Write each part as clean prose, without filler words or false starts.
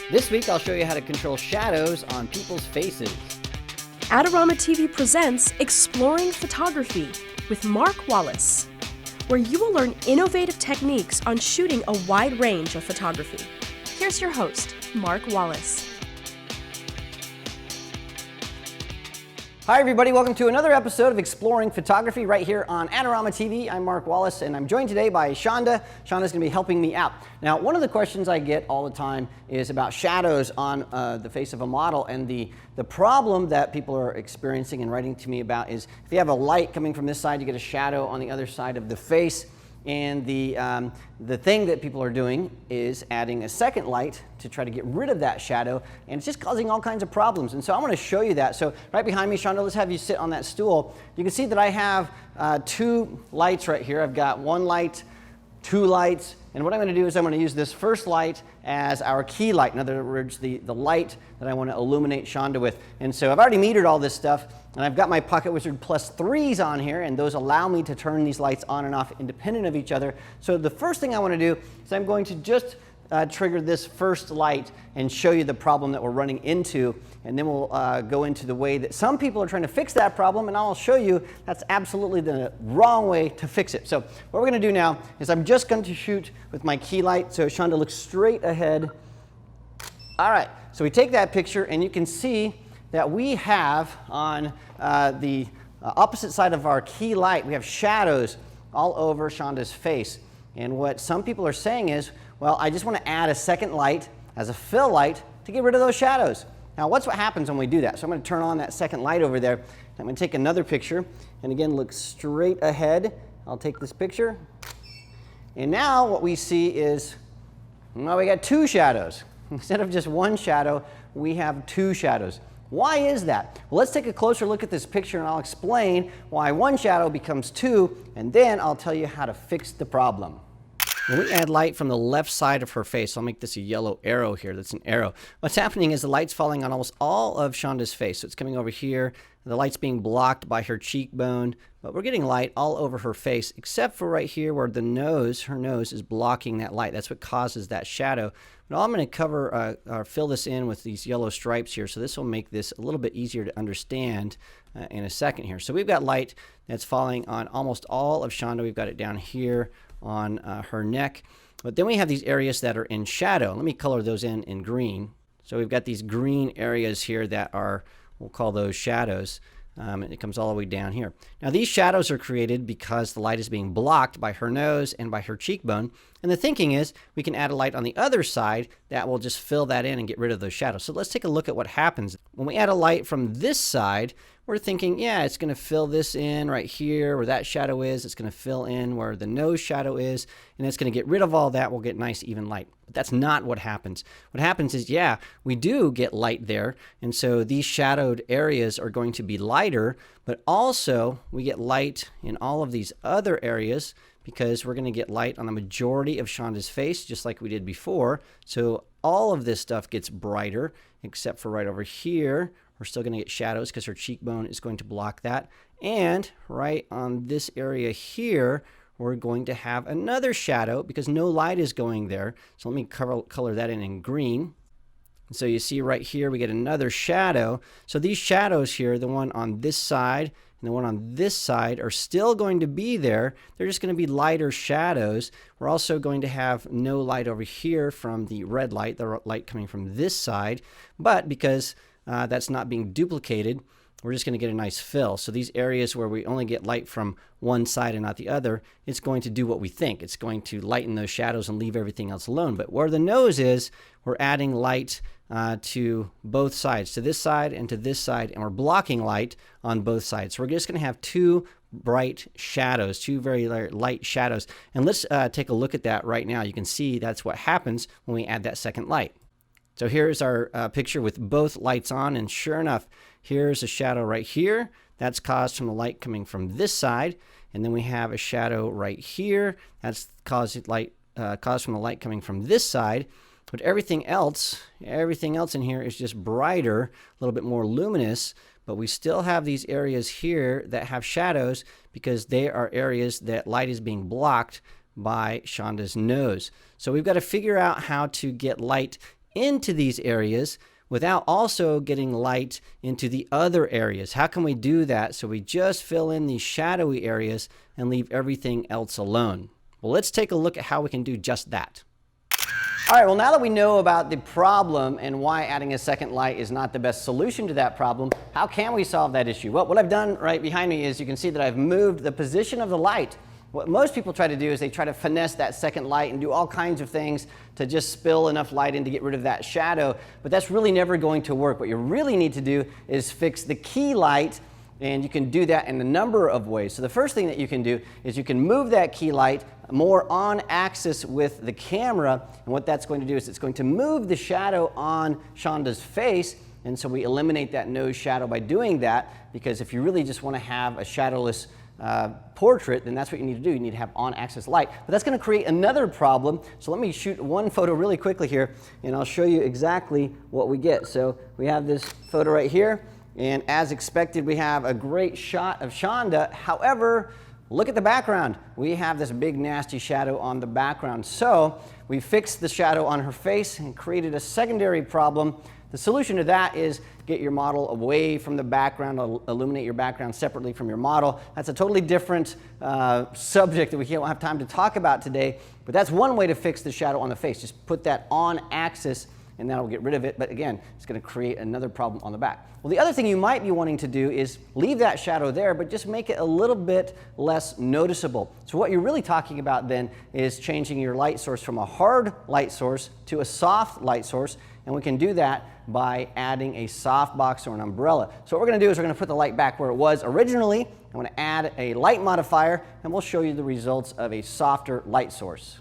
This week I'll show you how to control shadows on people's faces. Adorama TV presents Exploring Photography with Mark Wallace, where you will learn innovative techniques on shooting a wide range of photography. Here's your host, Mark Wallace. Hi everybody, welcome to another episode of Exploring Photography right here on Adorama TV. I'm Mark Wallace and I'm joined today by Shonda. Shonda's going to be helping me out. Now, one of the questions I get all the time is about shadows on the face of a model, and the problem that people are experiencing and writing to me about is if you have a light coming from this side, you get a shadow on the other side of the face. And the thing that people are doing is adding a second light to try to get rid of that shadow, and it's just causing all kinds of problems. And so I'm going to show you that. So right behind me, Shonda, let's have you sit on that stool. You can see that I have two lights right here. I've got one light, two lights, and what I'm going to do is I'm going to use this first light as our key light. In other words, the light that I want to illuminate Shonda with. And so I've already metered all this stuff, and I've got my Pocket Wizard Plus 3s on here, and those allow me to turn these lights on and off independent of each other. So the first thing I want to do is I'm going to just trigger this first light and show you the problem that we're running into, and then we'll go into the way that some people are trying to fix that problem, and I'll show you that's absolutely the wrong way to fix it. So what we're going to do now is I'm just going to shoot with my key light, so Shonda looks straight ahead. All right, so we take that picture, and you can see that we have on the opposite side of our key light, we have shadows all over Shonda's face. And what some people are saying is, well, I just want to add a second light as a fill light to get rid of those shadows. Now, what happens when we do that? So I'm going to turn on that second light over there. I'm going to take another picture, and again, look straight ahead. I'll take this picture. And now what we see is, well, we got two shadows. Instead of just one shadow, we have two shadows. Why is that? Well, let's take a closer look at this picture, and I'll explain why one shadow becomes two, and then I'll tell you how to fix the problem. When we add light from the left side of her face, I'll make this a yellow arrow here. That's an arrow. What's happening is the light's falling on almost all of Shonda's face. So it's coming over here. The light's being blocked by her cheekbone, but we're getting light all over her face, except for right here where the nose, her nose, is blocking that light. That's what causes that shadow. But I'm going to cover or fill this in with these yellow stripes here, so this will make this a little bit easier to understand in a second here. So we've got light that's falling on almost all of Shonda. We've got it down here on her neck, but then we have these areas that are in shadow. Let me color those in green. So we've got these green areas here that are, we'll call those shadows, and it comes all the way down here. Now these shadows are created because the light is being blocked by her nose and by her cheekbone, and the thinking is we can add a light on the other side that will just fill that in and get rid of those shadows. So let's take a look at what happens. When we add a light from this side, we're thinking, yeah, it's going to fill this in right here where that shadow is. It's going to fill in where the nose shadow is, and it's going to get rid of all that. We'll get nice even light. But that's not what happens. What happens is, yeah, we do get light there, and so these shadowed areas are going to be lighter, but also we get light in all of these other areas because we're going to get light on the majority of Shonda's face, just like we did before. So all of this stuff gets brighter, except for right over here. We're still going to get shadows because her cheekbone is going to block that. And right on this area here, we're going to have another shadow because no light is going there. So let me color that in green. So you see right here, we get another shadow. So these shadows here, the one on this side and the one on this side, are still going to be there. They're just going to be lighter shadows. We're also going to have no light over here from the red light, the light coming from this side. But because that's not being duplicated, we're just going to get a nice fill. So these areas where we only get light from one side and not the other, it's going to do what we think. It's going to lighten those shadows and leave everything else alone. But where the nose is, we're adding light to both sides, to this side and to this side, and we're blocking light on both sides. So we're just going to have two bright shadows, two very light shadows. And let's take a look at that right now. You can see that's what happens when we add that second light. So here's our picture with both lights on, and sure enough, here's a shadow right here. That's caused from the light coming from this side, and then we have a shadow right here. That's caused from the light coming from this side. But everything else in here is just brighter, a little bit more luminous, but we still have these areas here that have shadows because they are areas that light is being blocked by Shonda's nose. So we've got to figure out how to get light into these areas without also getting light into the other areas. How can we do that so we just fill in these shadowy areas and leave everything else alone? Well, let's take a look at how we can do just that. All right, well, now that we know about the problem and why adding a second light is not the best solution to that problem, how can we solve that issue? Well, what I've done right behind me is you can see that I've moved the position of the light. What most people try to do is they try to finesse that second light and do all kinds of things to just spill enough light in to get rid of that shadow, but that's really never going to work. What you really need to do is fix the key light, and you can do that in a number of ways. So the first thing that you can do is you can move that key light more on axis with the camera, and what that's going to do is it's going to move the shadow on Shonda's face, and so we eliminate that nose shadow by doing that, because if you really just want to have a shadowless portrait, then that's what you need to do. You need to have on-axis light. But that's going to create another problem. So let me shoot one photo really quickly here, and I'll show you exactly what we get. So we have this photo right here, and as expected, we have a great shot of Shonda. However, look at the background. We have this big nasty shadow on the background. So we fixed the shadow on her face and created a secondary problem. The solution to that is get your model away from the background, illuminate your background separately from your model. That's a totally different subject that we don't have time to talk about today, but that's one way to fix the shadow on the face. Just put that on axis and that'll get rid of it, but again, it's going to create another problem on the back. Well, the other thing you might be wanting to do is leave that shadow there, but just make it a little bit less noticeable. So what you're really talking about then is changing your light source from a hard light source to a soft light source, and we can do that by adding a softbox or an umbrella. So what we're going to do is we're going to put the light back where it was originally. I'm going to add a light modifier, and we'll show you the results of a softer light source.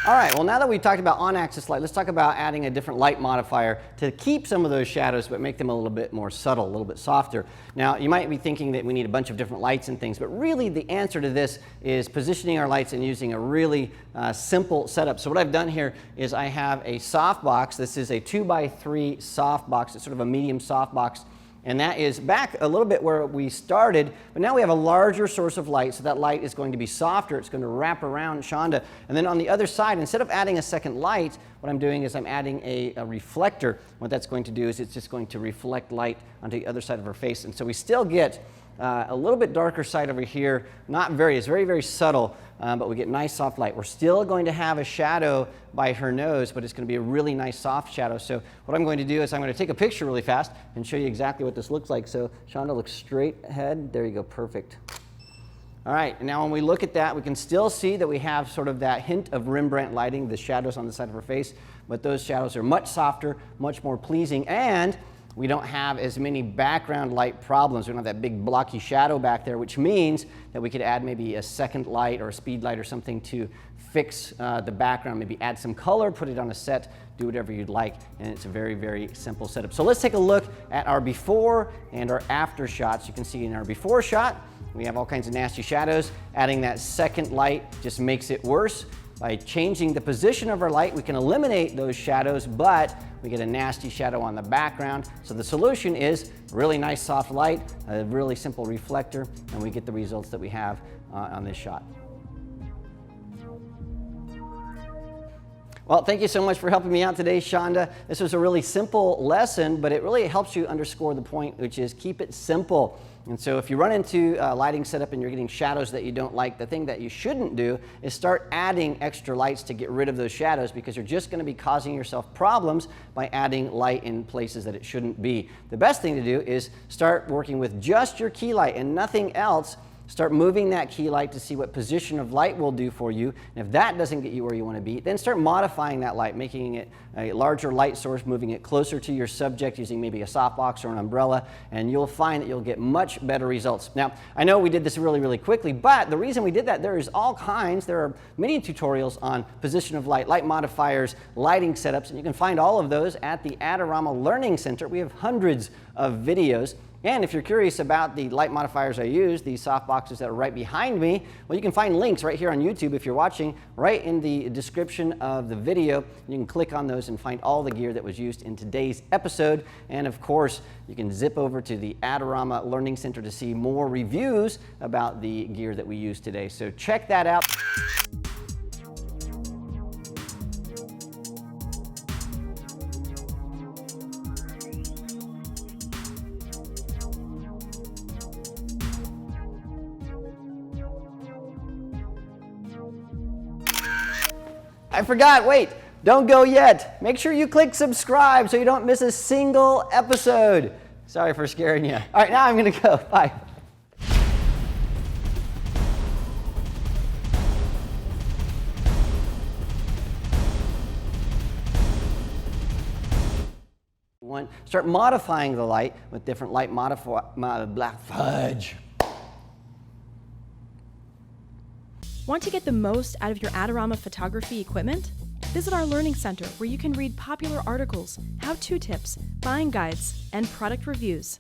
All right, well, now that we've talked about on-axis light, let's talk about adding a different light modifier to keep some of those shadows but make them a little bit more subtle, a little bit softer. Now, you might be thinking that we need a bunch of different lights and things, but really the answer to this is positioning our lights and using a really simple setup. So what I've done here is I have a softbox. This is a 2x3 softbox. It's sort of a medium softbox. And that is back a little bit where we started, but now we have a larger source of light, so that light is going to be softer. It's going to wrap around Shonda. And then on the other side, instead of adding a second light, what I'm doing is I'm adding a reflector. What that's going to do is it's just going to reflect light onto the other side of her face. And so we still get a little bit darker side over here. It's very, very subtle, but we get nice soft light. We're still going to have a shadow by her nose, but it's going to be a really nice soft shadow. So what I'm going to do is I'm going to take a picture really fast and show you exactly what this looks like. So Shonda, looks straight ahead. There you go, perfect. All right, and now when we look at that, we can still see that we have sort of that hint of Rembrandt lighting, the shadows on the side of her face, but those shadows are much softer, much more pleasing, and we don't have as many background light problems. We don't have that big blocky shadow back there, which means that we could add maybe a second light or a speed light or something to fix the background, maybe add some color, put it on a set, do whatever you'd like, and it's a very, very simple setup. So let's take a look at our before and our after shots. You can see in our before shot, we have all kinds of nasty shadows. Adding that second light just makes it worse. By changing the position of our light, we can eliminate those shadows, but we get a nasty shadow on the background. So the solution is really nice soft light, a really simple reflector, and we get the results that we have on this shot. Well, thank you so much for helping me out today, Shonda. This was a really simple lesson, but it really helps you underscore the point, which is keep it simple. And so if you run into a lighting setup and you're getting shadows that you don't like, the thing that you shouldn't do is start adding extra lights to get rid of those shadows, because you're just going to be causing yourself problems by adding light in places that it shouldn't be. The best thing to do is start working with just your key light and nothing else. Start moving that key light to see what position of light will do for you. And if that doesn't get you where you want to be, then start modifying that light, making it a larger light source, moving it closer to your subject using maybe a softbox or an umbrella, and you'll find that you'll get much better results. Now, I know we did this really, really quickly, but the reason we did that, there are many tutorials on position of light, light modifiers, lighting setups, and you can find all of those at the Adorama Learning Center. We have hundreds of videos. And if you're curious about the light modifiers I use, these soft boxes that are right behind me, well, you can find links right here on YouTube if you're watching, right in the description of the video. You can click on those and find all the gear that was used in today's episode. And of course, you can zip over to the Adorama Learning Center to see more reviews about the gear that we used today. So check that out. I forgot, wait, don't go yet. Make sure you click subscribe so you don't miss a single episode. Sorry for scaring you. All right, now I'm gonna go, bye. Start modifying the light with different light black fudge. Want to get the most out of your Adorama photography equipment? Visit our Learning Center where you can read popular articles, how-to tips, buying guides, and product reviews.